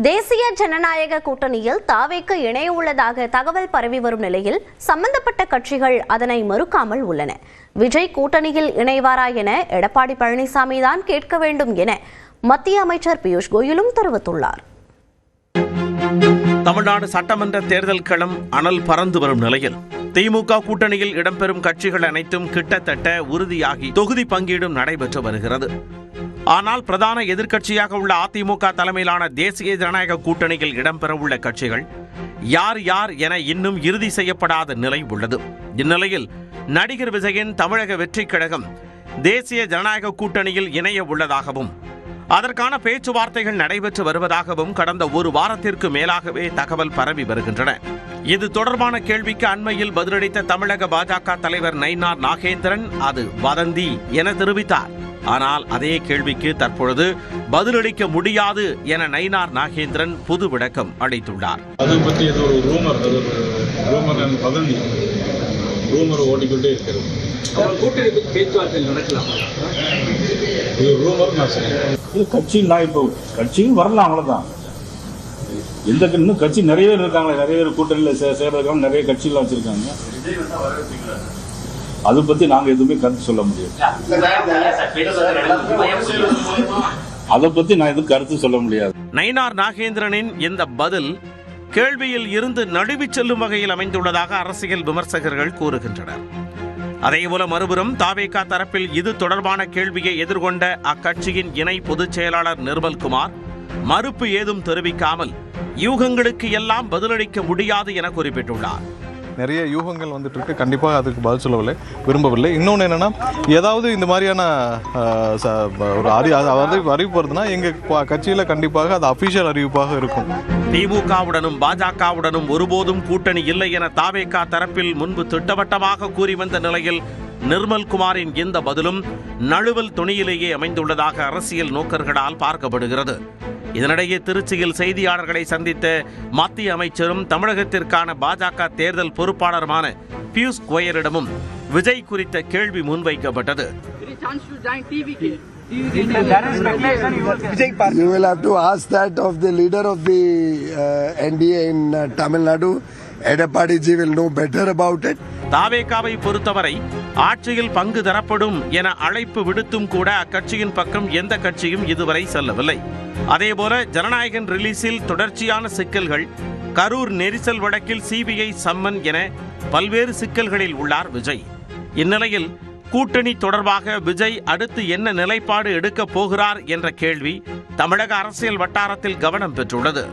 தேசிய ஜனநாயக கூட்டணியில் தாவேக்கு இணைய உள்ளதாக தகவல் பரவி வரும் நிலையில் சம்பந்தப்பட்ட கட்சிகள் அதனை மறுக்காமல் உள்ளன. விஜய் கூட்டணியில் இணைவாரா என எடப்பாடி பழனிசாமி தான் கேட்க வேண்டும் என மத்திய அமைச்சர் பியூஷ் கோயலும் தெரிவித்துள்ளார். தமிழ்நாடு சட்டமன்ற தேர்தல் களம் அனல் பறந்து வரும் நிலையில் திமுக கூட்டணியில் இடம்பெறும் கட்சிகள் அனைத்தும் கிட்டத்தட்ட உறுதியாகி தொகுதி பங்கீடும் நடைபெற்று வருகிறது. ஆனால் பிரதான எதிர்க்கட்சியாக உள்ள அதிமுக தலைமையிலான தேசிய ஜனநாயக கூட்டணியில் இடம்பெறவுள்ள கட்சிகள் யார் யார் என இன்னும் இறுதி செய்யப்படாத நிலை உள்ளது. இந்நிலையில் நடிகர் விஜயின் தமிழக வெற்றிக் கழகம் தேசிய ஜனநாயக கூட்டணியில் இணைய உள்ளதாகவும் அதற்கான பேச்சுவார்த்தைகள் நடைபெற்று வருவதாகவும் கடந்த ஒரு வாரத்திற்கு மேலாகவே தகவல் பரவி வருகின்றன. இது தொடர்பான கேள்விக்கு அண்மையில் பதிலளித்த தமிழக பாஜக தலைவர் நயினார் நாகேந்திரன் அது வதந்தி என தெரிவித்தார். ஆனால் அதே கேள்விக்கு தற்பொழுது பதிலளிக்க முடியாது என நயினார் நாகேந்திரன் புது விளக்கம் அளித்துள்ளார். அது பற்றி ஏதோ ஒரு ரூமர் ஓடிக்கொண்டே இருக்கிறது. கூட்டணி பேச்சுவார்த்தை நடக்கலாம். இது ரூமர் நான் சொல்றேன். கட்சியில் இப்போ கட்சியும் வரலாம், அவ்வளவுதான். இன்னும் கட்சி நிறைய பேர் இருக்காங்க, நிறைய பேர் கூட்டணியில் சேர்றதுக்காக நிறைய கட்சிகள் வச்சிருக்காங்க. அதை பத்தி நாங்க எதுவுமே கருத்து சொல்ல முடியாது. அதை பத்தி நான் எதுவும் கருத்து சொல்ல முடியாது. நயினார் நாகேந்திரனின் இந்த பதில் கேள்வியில் இருந்து நழுவிச் செல்லும் வகையில் அமைந்துள்ளதாக அரசியல் விமர்சகர்கள் கூறுகின்றனர். அதேபோல மறுபுறம் தாவேகா தரப்பில் இது தொடர்பான கேள்வியை எதிர்கொண்ட அக்கட்சியின் இணை பொதுச் செயலாளர் நிர்மல்குமார் மறுப்பு ஏதும் தெரிவிக்காமல் யூகங்களுக்கு எல்லாம் பதிலளிக்க முடியாது என குறிப்பிட்டுள்ளார். நிறைய யூகங்கள் வந்துட்டு இருக்கு, கண்டிப்பாக அதுக்கு பதில் விரும்பவில்லை. இன்னொன்று என்னன்னா, ஏதாவது இந்த மாதிரியான ஒரு அறிவிப்பு வருதுன்னா எங்க கட்சியில் கண்டிப்பாக அது அபிஷியல் அறிவிப்பாக இருக்கும். திமுகவுடனும் பாஜகவுடனும் ஒருபோதும் கூட்டணி இல்லை என தாவேகா தரப்பில் முன்பு திட்டவட்டமாக கூறி வந்த நிலையில் நிர்மல்குமாரின் இந்த பதிலும் நழுவல் துணியிலேயே அமைந்துள்ளதாக அரசியல் நோக்கர்களால் பார்க்கப்படுகிறது. இதனிடையே திருச்சியில் செய்தியாளர்களை சந்தித்த மத்திய அமைச்சரும் தமிழகத்திற்கான பாஜக தேர்தல் பொறுப்பாளருமான பியூஷ் கோயலிடமும் விஜய் குறித்த கேள்வி முன்வைக்கப்பட்டது. You will have to ask that of the leader of the NDA in Tamil Nadu. Edappadi ji will know better about it. தாவேகாவை பொறுத்தவரை ஆட்சியில் பங்கு தரப்படும் என அழைப்பு விடுத்தும் கூட அக்கட்சியின் பக்கம் எந்த கட்சியும் இதுவரை செல்லவில்லை. அதேபோல ஜனநாயகன் ரிலீஸில் தொடர்ச்சியான சிக்கல்கள், கரூர் நெரிசல் வழக்கில் சிபிஐ சம்மன் என பல்வேறு சிக்கல்களில் உள்ளார் விஜய். இந்நிலையில் கூட்டணி தொடர்பாக விஜய் அடுத்து என்ன நிலைப்பாடு எடுக்கப் போகிறார் என்ற கேள்வி தமிழக அரசியல் வட்டாரத்தில் கவனம் பெற்றுள்ளது.